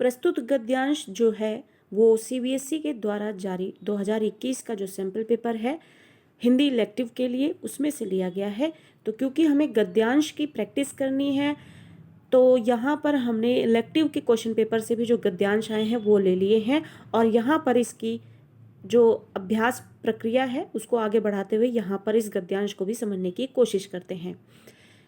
प्रस्तुत गद्यांश जो है वो सीबीएसई के द्वारा जारी 2021 का जो सैम्पल पेपर है हिंदी इलेक्टिव के लिए उसमें से लिया गया है। तो क्योंकि हमें गद्यांश की प्रैक्टिस करनी है तो यहाँ पर हमने इलेक्टिव के क्वेश्चन पेपर से भी जो गद्यांश आए हैं वो ले लिए हैं और यहाँ पर इसकी जो अभ्यास प्रक्रिया है उसको आगे बढ़ाते हुए यहाँ पर इस गद्यांश को भी समझने की कोशिश करते हैं।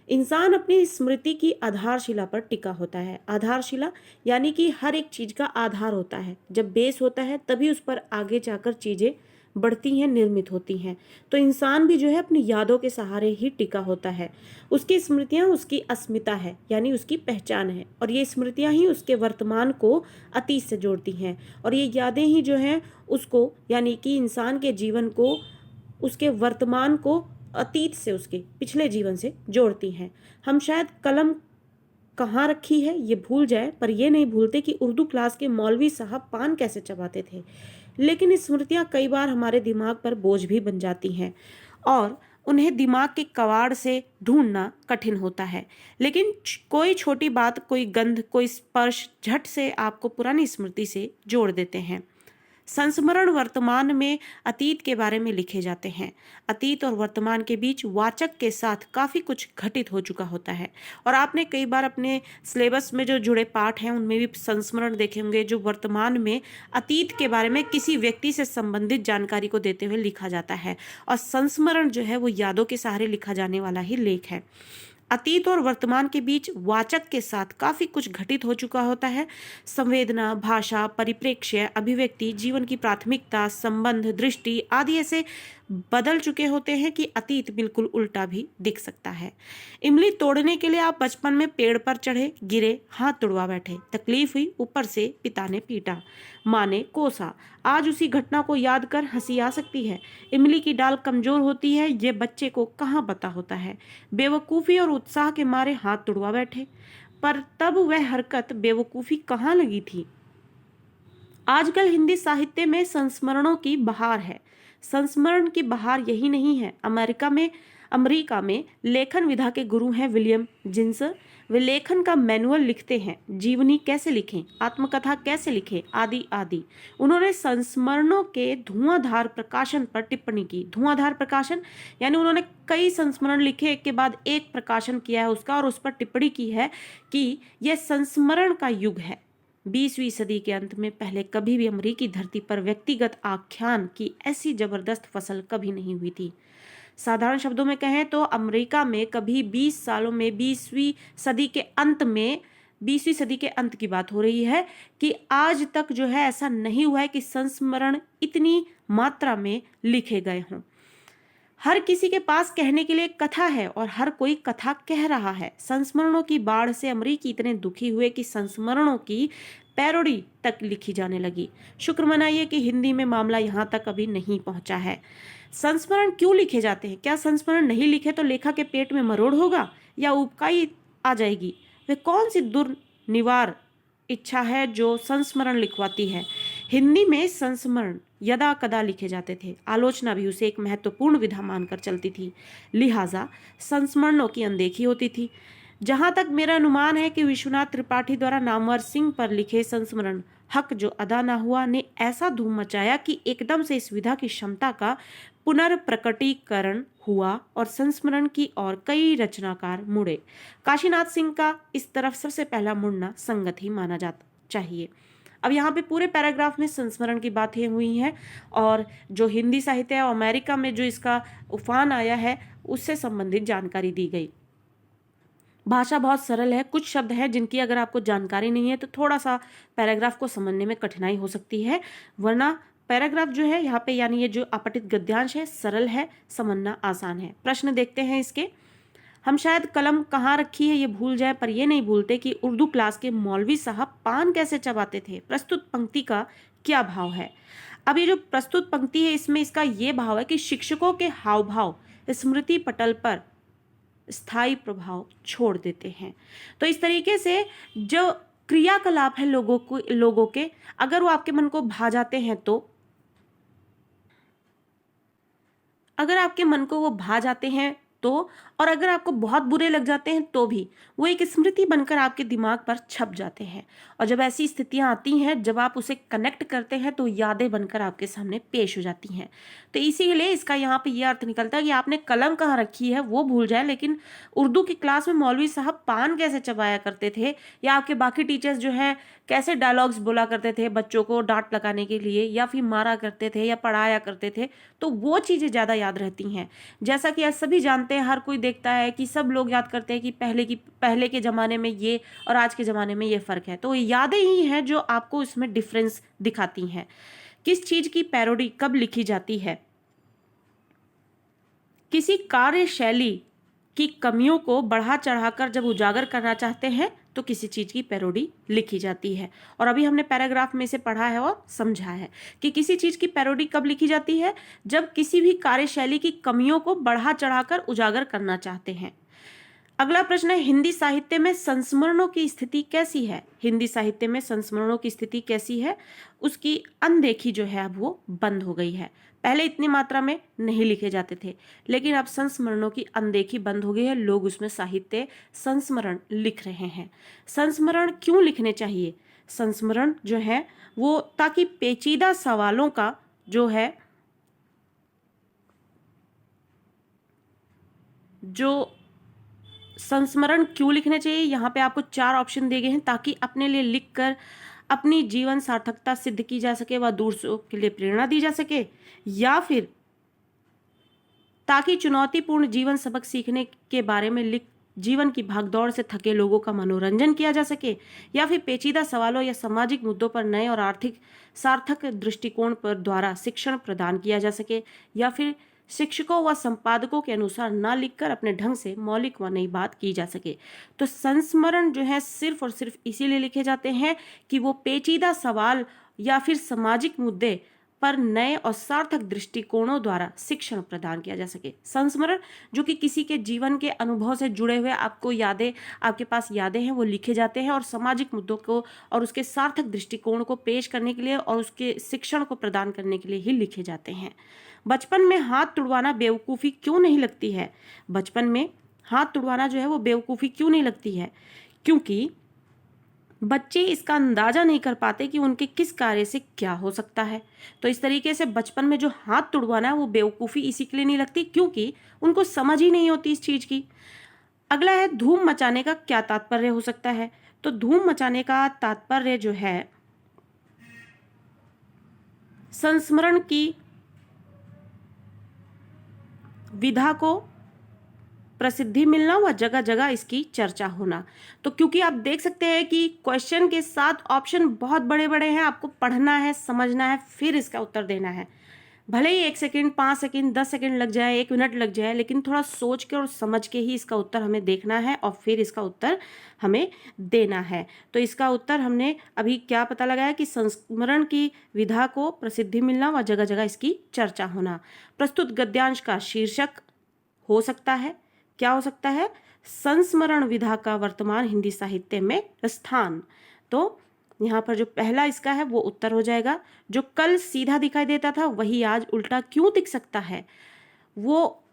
इंसान अपनी स्मृति की आधारशिला पर टिका होता है। आधारशिला यानी कि हर एक चीज का आधार होता है। जब बेस होता है तभी उस पर आगे जाकर चीजें बढ़ती हैं, निर्मित होती हैं। तो इंसान भी जो है अपनी यादों के सहारे ही टिका होता है। उसकी स्मृतियां उसकी अस्मिता है, यानी उसकी पहचान है, और ये स्मृतियां ही उसके वर्तमान को अतीत से जोड़ती हैं और ये यादें ही जो हैं उसको, यानी कि इंसान के जीवन को, उसके वर्तमान को अतीत से, उसके पिछले जीवन से जोड़ती हैं। हम शायद कलम कहाँ रखी है ये भूल जाए, पर ये नहीं भूलते कि उर्दू क्लास के मौलवी साहब पान कैसे चबाते थे। लेकिन स्मृतियाँ कई बार हमारे दिमाग पर बोझ भी बन जाती हैं और उन्हें दिमाग के कवाड़ से ढूंढना कठिन होता है। लेकिन कोई छोटी बात, कोई गंध, कोई स्पर्श झट से आपको पुरानी स्मृति से जोड़ देते हैं। संस्मरण वर्तमान में अतीत के बारे में लिखे जाते हैं। अतीत और वर्तमान के बीच वाचक के साथ काफ़ी कुछ घटित हो चुका होता है और आपने कई बार अपने सिलेबस में जो जुड़े पाठ हैं उनमें भी संस्मरण देखे होंगे, जो वर्तमान में अतीत के बारे में किसी व्यक्ति से संबंधित जानकारी को देते हुए लिखा जाता है। और संस्मरण जो है वो यादों के सहारे लिखा जाने वाला ही लेख है। अतीत और वर्तमान के बीच वाचक के साथ काफी कुछ घटित हो चुका होता है। संवेदना, भाषा, परिप्रेक्ष्य, अभिव्यक्ति, जीवन की प्राथमिकता, संबंध, दृष्टि आदि ऐसे बदल चुके होते हैं कि अतीत बिल्कुल उल्टा भी दिख सकता है। इमली तोड़ने के लिए आप बचपन में पेड़ पर चढ़े, गिरे, हाथ तुड़वा बैठे, तकलीफ हुई, ऊपर से पिता ने पीटा, माँ ने कोसा। आज उसी घटना को याद कर हंसी आ सकती है। इमली की डाल कमजोर होती है, ये बच्चे को कहाँ पता होता है। बेवकूफ़ी और उत्साह के मारे हाथ तुड़वा बैठे, पर तब वह हरकत बेवकूफ़ी कहाँ लगी थी। आजकल हिंदी साहित्य में संस्मरणों की बहार है। संस्मरण की बहार यही नहीं है। अमेरिका में लेखन विधा के गुरु हैं विलियम जिन्स। वे लेखन का मैनुअल लिखते हैं, जीवनी कैसे लिखें, आत्मकथा कैसे लिखें, आदि आदि। उन्होंने संस्मरणों के धुआंधार प्रकाशन पर टिप्पणी की। धुआंधार प्रकाशन यानी उन्होंने कई संस्मरण लिखे, एक के बाद एक प्रकाशन किया है उसका और उस पर टिप्पणी की है कि यह संस्मरण का युग है। 20वीं सदी के अंत में पहले कभी भी अमेरिकी धरती पर व्यक्तिगत आख्यान की ऐसी जबरदस्त फसल कभी नहीं हुई थी। साधारण शब्दों में कहें तो अमेरिका में कभी 20 सालों में 20वीं सदी के अंत की बात हो रही है कि आज तक जो है ऐसा नहीं हुआ है कि संस्मरण इतनी मात्रा में लिखे गए हों। हर किसी के पास कहने के लिए कथा है और हर कोई कथा कह रहा है। संस्मरणों की बाढ़ से अमरीकी इतने दुखी हुए कि संस्मरणों की पैरोडी तक लिखी जाने लगी। शुक्र मनाइए कि हिंदी में मामला यहाँ तक अभी नहीं पहुँचा है। संस्मरण क्यों लिखे जाते हैं? क्या संस्मरण नहीं लिखे तो लेखक के पेट में मरोड़ होगा या उबकाई आ जाएगी? वे कौन सी दुर्निवार इच्छा है जो संस्मरण लिखवाती है? हिंदी में संस्मरण यदा कदा लिखे जाते थे। आलोचना भी उसे एक महत्वपूर्ण विधा मानकर चलती थी, लिहाजा संस्मरणों की अनदेखी होती थी। जहां तक मेरा अनुमान है कि विश्वनाथ त्रिपाठी द्वारा नामवर सिंह पर लिखे संस्मरण हक जो अदा न हुआ ने ऐसा धूम मचाया कि एकदम से इस विधा की क्षमता का पुनर्प्रकटीकरण हुआ और संस्मरण की ओर कई रचनाकार मुड़े। काशीनाथ सिंह का इस तरफ सबसे पहला मुड़ना संगत ही माना जाता चाहिए। अब यहाँ पे पूरे पैराग्राफ में संस्मरण की बातें हुई हैं और जो हिंदी साहित्य है अमेरिका में जो इसका उफान आया है उससे संबंधित जानकारी दी गई। भाषा बहुत सरल है, कुछ शब्द हैं जिनकी अगर आपको जानकारी नहीं है तो थोड़ा सा पैराग्राफ को समझने में कठिनाई हो सकती है, वरना पैराग्राफ जो है यहाँ पे यानी ये जो अपठित गद्यांश है सरल है, समझना आसान है। प्रश्न देखते हैं इसके। हम शायद कलम कहाँ रखी है ये भूल जाए, पर ये नहीं भूलते कि उर्दू क्लास के मौलवी साहब पान कैसे चबाते थे। प्रस्तुत पंक्ति का क्या भाव है? अब ये जो प्रस्तुत पंक्ति है इसमें इसका ये भाव है कि शिक्षकों के हाव भाव स्मृति पटल पर स्थायी प्रभाव छोड़ देते हैं। तो इस तरीके से जो क्रियाकलाप है लोगों के अगर वो आपके मन को भा जाते हैं तो अगर आपके मन को वो भा जाते हैं तो और अगर आपको बहुत बुरे लग जाते हैं तो भी वो एक स्मृति बनकर आपके दिमाग पर छप जाते हैं। और जब ऐसी स्थितियां आती हैं, जब आप उसे कनेक्ट करते हैं तो यादें बनकर आपके सामने पेश हो जाती हैं। तो इसीलिए इसका यहाँ पे ये अर्थ निकलता है कि आपने कलम कहाँ रखी है वो भूल जाए, लेकिन उर्दू की क्लास में मौलवी साहब पान कैसे चबाया करते थे, या आपके बाकी टीचर्स जो है कैसे डायलॉग्स बोला करते थे बच्चों को डांट लगाने के लिए, या फिर मारा करते थे या पढ़ाया करते थे, तो वो चीज़ें ज़्यादा याद रहती हैं। जैसा कि आज सभी जानते हैं, हर कोई देखता है कि सब लोग याद करते हैं कि पहले के ज़माने में ये और आज के ज़माने में ये फ़र्क है। तो यादें ही हैं जो आपको इसमें डिफरेंस दिखाती हैं। किस चीज़ की पैरोडी कब लिखी जाती है? किसी कार्यशैली की कमियों को बढ़ा चढ़ाकर जब उजागर करना चाहते हैं तो किसी चीज की पैरोडी लिखी जाती है। और अभी हमने पैराग्राफ में से पढ़ा है और समझा है कि किसी चीज की पैरोडी कब लिखी जाती है, जब किसी भी कार्यशैली की कमियों को बढ़ा चढ़ाकर उजागर करना चाहते हैं। अगला प्रश्न है, हिंदी साहित्य में संस्मरणों की स्थिति कैसी है? हिंदी साहित्य में संस्मरणों की स्थिति कैसी है? उसकी अनदेखी जो है अब वो बंद हो गई है। पहले इतनी मात्रा में नहीं लिखे जाते थे, लेकिन अब संस्मरणों की अनदेखी बंद हो गई है। लोग उसमें साहित्य संस्मरण लिख रहे हैं। संस्मरण क्यों लिखने चाहिए? संस्मरण जो है वो ताकि पेचीदा सवालों का जो है संस्मरण क्यों लिखने चाहिए, यहाँ पे आपको 4 ऑप्शन दिए गए हैं, ताकि अपने लिए लिखकर अपनी जीवन सार्थकता सिद्ध की जा सके व दूसरों के लिए प्रेरणा दी जा सके, या फिर ताकि चुनौतीपूर्ण जीवन सबक सीखने के बारे में लिख जीवन की भागदौड़ से थके लोगों का मनोरंजन किया जा सके, या फिर पेचीदा सवालों या सामाजिक मुद्दों पर नए और आर्थिक सार्थक दृष्टिकोण पर द्वारा शिक्षण प्रदान किया जा सके, या फिर शिक्षकों व संपादकों के अनुसार ना लिखकर अपने ढंग से मौलिक व नई बात की जा सके। तो संस्मरण जो है सिर्फ और सिर्फ इसीलिए लिखे जाते हैं कि वो पेचीदा सवाल या फिर सामाजिक मुद्दे पर नए और सार्थक दृष्टिकोणों द्वारा शिक्षण प्रदान किया जा सके। संस्मरण जो कि किसी के जीवन के अनुभव से जुड़े हुए आपके पास यादें हैं वो लिखे जाते हैं, और सामाजिक मुद्दों को और उसके सार्थक दृष्टिकोण को पेश करने के लिए और उसके शिक्षण को प्रदान करने के लिए ही लिखे जाते हैं। बचपन में हाथ तुड़वाना बेवकूफ़ी क्यों नहीं लगती है? बचपन में हाथ तुड़वाना जो है वो बेवकूफ़ी क्यों नहीं लगती है? क्योंकि बच्चे इसका अंदाजा नहीं कर पाते कि उनके किस कार्य से क्या हो सकता है। तो इस तरीके से बचपन में जो हाथ तुड़वाना है वो बेवकूफ़ी इसी के लिए नहीं लगती क्योंकि उनको समझ ही नहीं होती इस चीज़ की। अगला है, धूम मचाने का क्या तात्पर्य हो सकता है? तो धूम मचाने का तात्पर्य जो है संस्मरण की विधा को प्रसिद्धि मिलना व जगह जगह इसकी चर्चा होना। तो क्योंकि आप देख सकते हैं कि क्वेश्चन के साथ ऑप्शन बहुत बड़े बड़े हैं, आपको पढ़ना है, समझना है, फिर इसका उत्तर देना है। भले ही 1 सेकंड, 5 सेकंड, 10 सेकंड लग जाए, 1 मिनट लग जाए, लेकिन थोड़ा सोच के और समझ के ही इसका उत्तर हमें देखना है और फिर इसका उत्तर हमें देना है। तो इसका उत्तर हमने अभी क्या पता लगाया कि संस्मरण की विधा को प्रसिद्धि मिलना व जगह जगह इसकी चर्चा होना। प्रस्तुत गद्यांश का शीर्षक हो सकता है, क्या हो सकता है? संस्मरण विधा का वर्तमान हिंदी साहित्य में स्थान। तो यहाँ पर जो पहला इसका है वो उत्तर हो जाएगा। जो कल सीधा दिखाई देता था वही आज उल्टा क्यों दिख सकता है? वो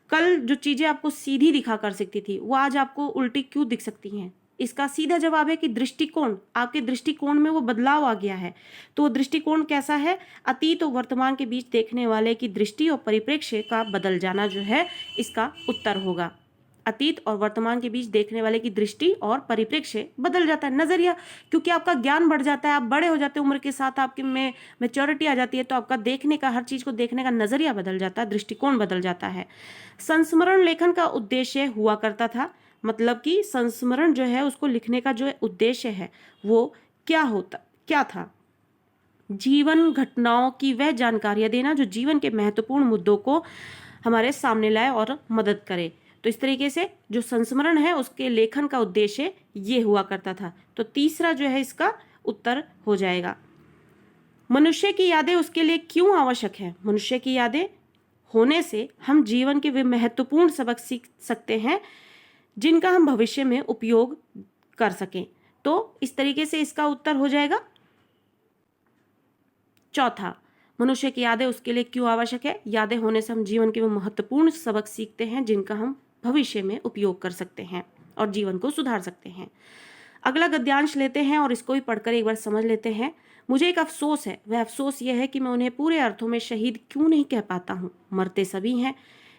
कल जो चीजें आपको सीधी दिखा कर सकती थी वो आज आपको उल्टी क्यों दिख सकती हैं? इसका सीधा जवाब है कि दृष्टिकोण, आपके दृष्टिकोण में वो बदलाव आ गया है। तो वो दृष्टिकोण कैसा है? अतीत और वर्तमान के बीच देखने वाले की दृष्टि और परिप्रेक्ष्य का बदल जाना जो है इसका उत्तर होगा। अतीत और वर्तमान के बीच देखने वाले की दृष्टि और परिप्रेक्ष्य बदल जाता है, नजरिया, क्योंकि आपका ज्ञान बढ़ जाता है, आप बड़े हो जाते हैं, उम्र के साथ आपके में मैच्योरिटी आ जाती है, तो आपका देखने का, हर चीज को देखने का नजरिया बदल जाता है, दृष्टिकोण बदल जाता है। संस्मरण लेखन का उद्देश्य हुआ करता था, मतलब कि संस्मरण जो है उसको लिखने का जो उद्देश्य है वो क्या था? जीवन घटनाओं की वह जानकारियां देना जो जीवन के महत्वपूर्ण मुद्दों को हमारे सामने लाए और मदद करे। तो इस तरीके से जो संस्मरण है उसके लेखन का उद्देश्य ये हुआ करता था। तो तीसरा जो है इसका उत्तर हो जाएगा। मनुष्य की यादें उसके लिए क्यों आवश्यक है? मनुष्य की यादें होने से हम जीवन के वे महत्वपूर्ण सबक सीख सकते हैं जिनका हम भविष्य में उपयोग कर सकें। तो इस तरीके से इसका उत्तर हो जाएगा चौथा। मनुष्य की यादें उसके लिए क्यों आवश्यक है? यादें होने से हम जीवन के वो महत्वपूर्ण सबक सीखते हैं जिनका हम भविष्य में उपयोग कर सकते हैं और जीवन को सुधार सकते हैं। अगला गद्यांश लेते हैं और इसको भी पढ़कर एक बार समझ लेते हैं। मुझे एक अफसोस है, वह अफसोस यह है कि मैं उन्हें पूरे अर्थों में शहीद क्यों नहीं कह पाता हूँ। मरते सभी हैं,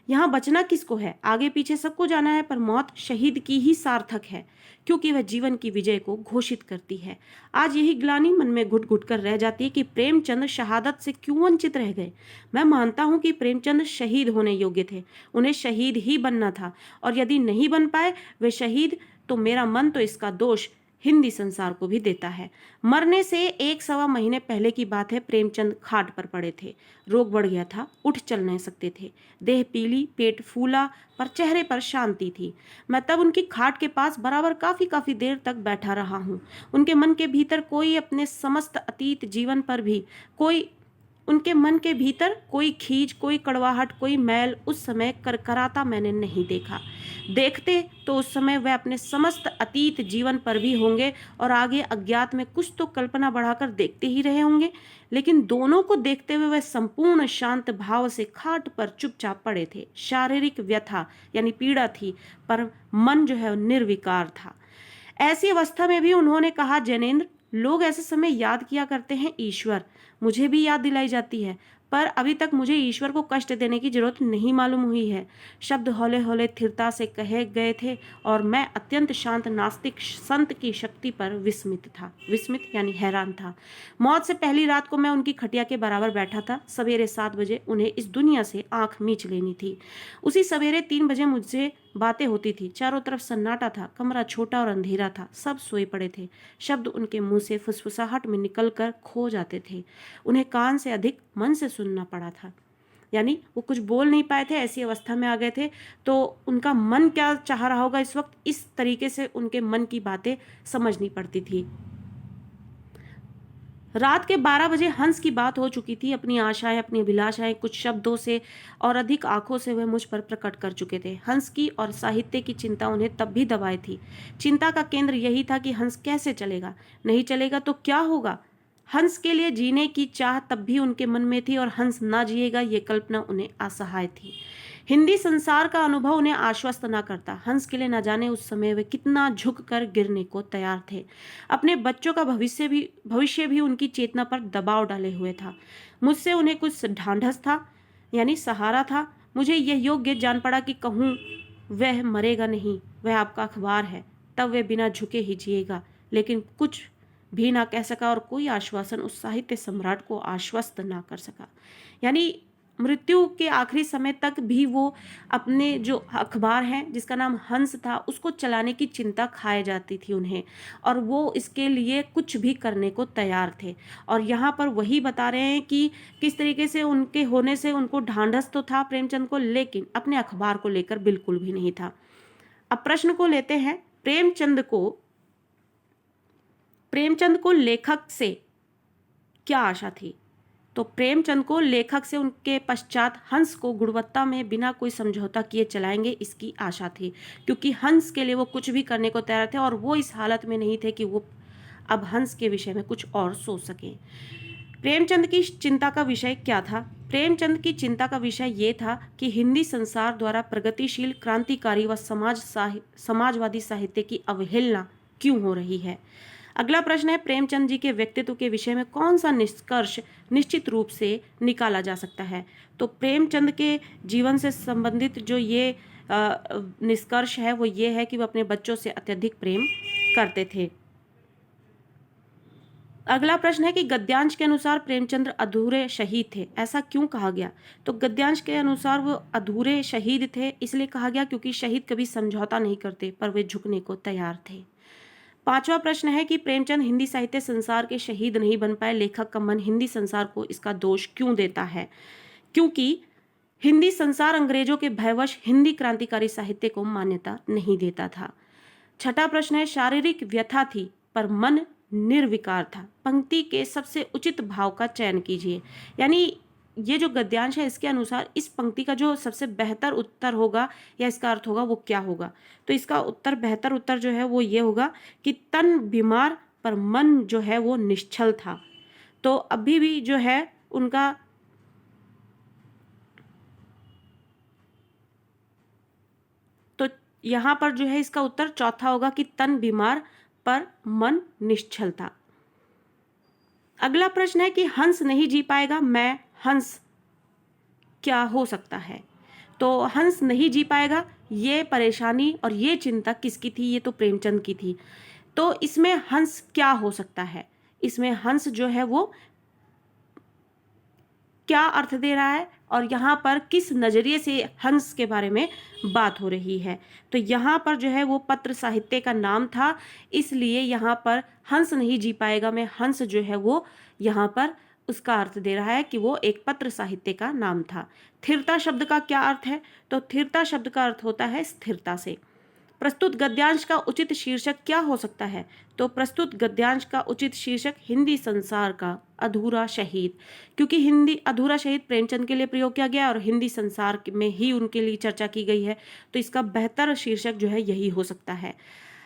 यहाँ बचना किसको है? आगे पीछे सबको जाना है, पर मौत शहीद की ही सार्थक है, क्योंकि वह जीवन की विजय को घोषित करती है। आज यही ग्लानि मन में घुट घुट कर रह जाती है कि प्रेमचंद शहादत से क्यों वंचित रह गए। मैं मानता हूँ कि प्रेमचंद शहीद होने योग्य थे, उन्हें शहीद ही बनना था, और यदि नहीं बन पाए वे शहीद, तो मेरा मन तो इसका दोष हिंदी संसार को भी देता है। मरने से 1-1.25 महीने पहले की बात है। प्रेमचंद खाट पर पड़े थे, रोग बढ़ गया था, उठ चल नहीं सकते थे, देह पीली, पेट फूला, पर चेहरे पर शांति थी। मैं तब उनकी खाट के पास बराबर काफी देर तक बैठा रहा हूँ। उनके मन के भीतर कोई अपने समस्त अतीत जीवन पर भी उनके मन के भीतर कोई खींच, कोई कड़वाहट, कोई मैल उस समय करकराता मैंने नहीं देखा। देखते तो उस समय वह अपने समस्त अतीत जीवन पर भी होंगे और आगे अज्ञात में कुछ तो कल्पना बढ़ाकर देखते ही रहे होंगे, लेकिन दोनों को देखते हुए वह संपूर्ण शांत भाव से खाट पर चुपचाप पड़े थे। शारीरिक व्यथा यानी पीड़ा थी, पर मन जो है निर्विकार था। ऐसी अवस्था में भी उन्होंने कहा, जैनेन्द्र, लोग ऐसे समय याद किया करते हैं ईश्वर, मुझे भी याद दिलाई जाती है, पर अभी तक मुझे ईश्वर को कष्ट देने की जरूरत नहीं मालूम हुई है। शब्द हौले हौले स्थिरता से कहे गए थे और मैं अत्यंत शांत नास्तिक संत की शक्ति पर विस्मित यानी हैरान था। मौत से पहली रात को मैं उनकी खटिया के बराबर बैठा था। सवेरे 7 बजे उन्हें इस दुनिया से आंख मीच लेनी थी। उसी सवेरे 3 बजे मुझसे बातें होती थी। चारों तरफ सन्नाटा था, कमरा छोटा और अंधेरा था, सब सोए पड़े थे। शब्द उनके मुंह से फुसफुसाहट में निकलकर खो जाते थे। उन्हें कान से अधिक मन से सुनना पड़ा था, यानी वो कुछ बोल नहीं पाए थे, ऐसी अवस्था में आ गए थे। तो उनका मन क्या चाह रहा होगा इस वक्त, इस तरीके से उनके मन की बातें समझनी पड़ती थी। रात के 12 बजे हंस की बात हो चुकी थी। अपनी आशाएं, अपनी अभिलाषाएं कुछ शब्दों से और अधिक आंखों से वह मुझ पर प्रकट कर चुके थे। हंस की और साहित्य की चिंता उन्हें तब भी दबाए थी। चिंता का केंद्र यही था कि हंस कैसे चलेगा, नहीं चलेगा तो क्या होगा। हंस के लिए जीने की चाह तब भी उनके मन में थी, और हंस ना जिएगा ये कल्पना उन्हें असहाय थी। हिंदी संसार का अनुभव उन्हें आश्वस्त ना करता। हंस के लिए न जाने उस समय वे कितना झुक कर गिरने को तैयार थे। अपने बच्चों का भविष्य भी उनकी चेतना पर दबाव डाले हुए था। मुझसे उन्हें कुछ ढांढस था, यानी सहारा था। मुझे यह योग्य जान पड़ा कि कहूँ वह मरेगा नहीं, वह आपका अखबार है, तब वह बिना झुके ही जिएगा। लेकिन कुछ भी ना कह सका और कोई आश्वासन उस साहित्य सम्राट को आश्वस्त ना कर सका। यानी मृत्यु के आखिरी समय तक भी वो अपने जो अखबार है जिसका नाम हंस था उसको चलाने की चिंता खाए जाती थी उन्हें, और वो इसके लिए कुछ भी करने को तैयार थे। और यहाँ पर वही बता रहे हैं कि किस तरीके से उनके होने से उनको ढांढस तो था प्रेमचंद को, लेकिन अपने अखबार को लेकर बिल्कुल भी नहीं था। अब प्रश्न को लेते हैं, प्रेमचंद को लेखक से क्या आशा थी? तो प्रेमचंद को लेखक से उनके पश्चात हंस को गुणवत्ता में बिना कोई समझौता किए चलाएंगे इसकी आशा थी, क्योंकि हंस के लिए वो कुछ भी करने को तैयार थे और वो इस हालत में नहीं थे कि वो अब हंस के विषय में कुछ और सोच सकें। प्रेमचंद की चिंता का विषय क्या था? प्रेमचंद की चिंता का विषय ये था कि हिंदी संसार द्वारा प्रगतिशील, क्रांतिकारी व समाजवादी साहित्य की अवहेलना क्यों हो रही है। अगला प्रश्न है, प्रेमचंद जी के व्यक्तित्व के विषय में कौन सा निष्कर्ष निश्चित रूप से निकाला जा सकता है? तो प्रेमचंद के जीवन से संबंधित जो ये निष्कर्ष है वो ये है कि वह अपने बच्चों से अत्यधिक प्रेम करते थे। अगला प्रश्न है कि गद्यांश के अनुसार प्रेमचंद अधूरे शहीद थे, ऐसा क्यों कहा गया? तो गद्यांश के अनुसार वो अधूरे शहीद थे इसलिए कहा गया क्योंकि शहीद कभी समझौता नहीं करते, पर वे झुकने को तैयार थे। 5वां प्रश्न है कि प्रेमचंद हिंदी साहित्य संसार के शहीद नहीं बन पाए, लेखक का मन हिंदी संसार को इसका दोष क्यों देता है? क्योंकि हिंदी संसार अंग्रेजों के भयवश हिंदी क्रांतिकारी साहित्य को मान्यता नहीं देता था। 6वां प्रश्न है, शारीरिक व्यथा थी पर मन निर्विकार था। पंक्ति के सबसे उचित भाव का चयन कीजिए। यानी ये जो गद्यांश है इसके अनुसार इस पंक्ति का जो सबसे बेहतर उत्तर होगा या इसका अर्थ होगा वो क्या होगा? तो इसका बेहतर उत्तर जो है वो ये होगा कि तन बीमार पर मन जो है वो निश्चल था। तो अभी भी जो है उनका यहाँ पर जो है इसका उत्तर चौथा होगा कि तन बीमार पर मन निश्चल था। अगला प्रश्न है कि हंस नहीं जी पाएगा, मैं हंस क्या हो सकता है। तो हंस नहीं जी पाएगा, ये परेशानी और ये चिंता किसकी थी, ये तो प्रेमचंद की थी। तो इसमें हंस क्या हो सकता है, इसमें हंस जो है वो क्या अर्थ दे रहा है और यहाँ पर किस नज़रिए से हंस के बारे में बात हो रही है। तो यहाँ पर जो है वो पत्र साहित्य का नाम था, इसलिए यहाँ पर हंस नहीं जी पाएगा में हंस जो है वो यहाँ पर उसका अर्थ दे रहा है कि वो एक पत्र साहित्य का नाम था। थिरता शब्द का क्या अर्थ है, तो थिरता शब्द का अर्थ होता है स्थिरता से। प्रस्तुत गद्यांश का उचित शीर्षक क्या हो सकता है, तो प्रस्तुत गद्यांश का उचित शीर्षक हिंदी संसार का अधूरा शहीद, क्योंकि हिंदी अधूरा शहीद प्रेमचंद के लिए प्रयोग किया गया और हिंदी संसार में ही उनके लिए चर्चा की गई है, तो इसका बेहतर शीर्षक जो है यही हो सकता है।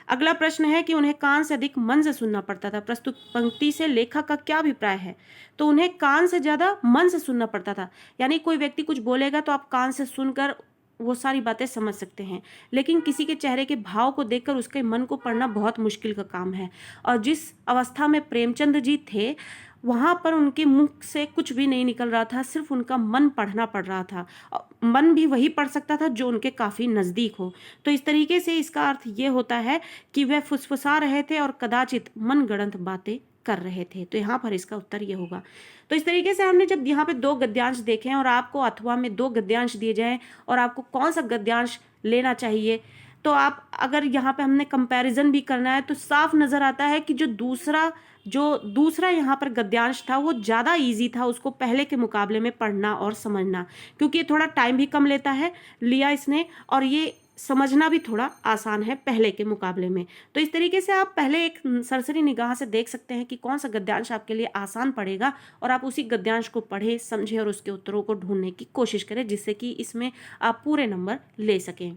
अगला प्रश्न है कि उन्हें कान से अधिक मन से सुनना पड़ता था। प्रस्तुत पंक्ति से लेखक का क्या अभिप्राय है, तो उन्हें कान से ज्यादा मन से सुनना पड़ता था। यानी कोई व्यक्ति कुछ बोलेगा तो आप कान से सुनकर वो सारी बातें समझ सकते हैं, लेकिन किसी के चेहरे के भाव को देखकर उसके मन को पढ़ना बहुत मुश्किल का काम है। और जिस अवस्था में प्रेमचंद जी थे वहाँ पर उनके मुख से कुछ भी नहीं निकल रहा था, सिर्फ उनका मन पढ़ना पड़ रहा था। मन भी वही पढ़ सकता था जो उनके काफ़ी नज़दीक हो। तो इस तरीके से इसका अर्थ ये होता है कि वह फुसफुसा रहे थे और कदाचित मनगढ़ंत बातें कर रहे थे। तो यहाँ पर इसका उत्तर ये होगा। तो इस तरीके से हमने जब यहाँ पे दो गद्यांश देखे हैं और आपको अथवा में दो गद्यांश दिए जाएं और आपको कौन सा गद्यांश लेना चाहिए, तो आप अगर यहाँ पे हमने कंपैरिजन भी करना है तो साफ नज़र आता है कि जो दूसरा यहाँ पर गद्यांश था वो ज़्यादा इजी था उसको पहले के मुकाबले में पढ़ना और समझना, क्योंकि ये थोड़ा टाइम भी कम लेता है लिया इसने और ये समझना भी थोड़ा आसान है पहले के मुकाबले में। तो इस तरीके से आप पहले एक सरसरी निगाह से देख सकते हैं कि कौन सा गद्यांश आपके लिए आसान पड़ेगा और आप उसी गद्यांश को पढ़ें, समझें और उसके उत्तरों को ढूंढने की कोशिश करें, जिससे कि इसमें आप पूरे नंबर ले सकें।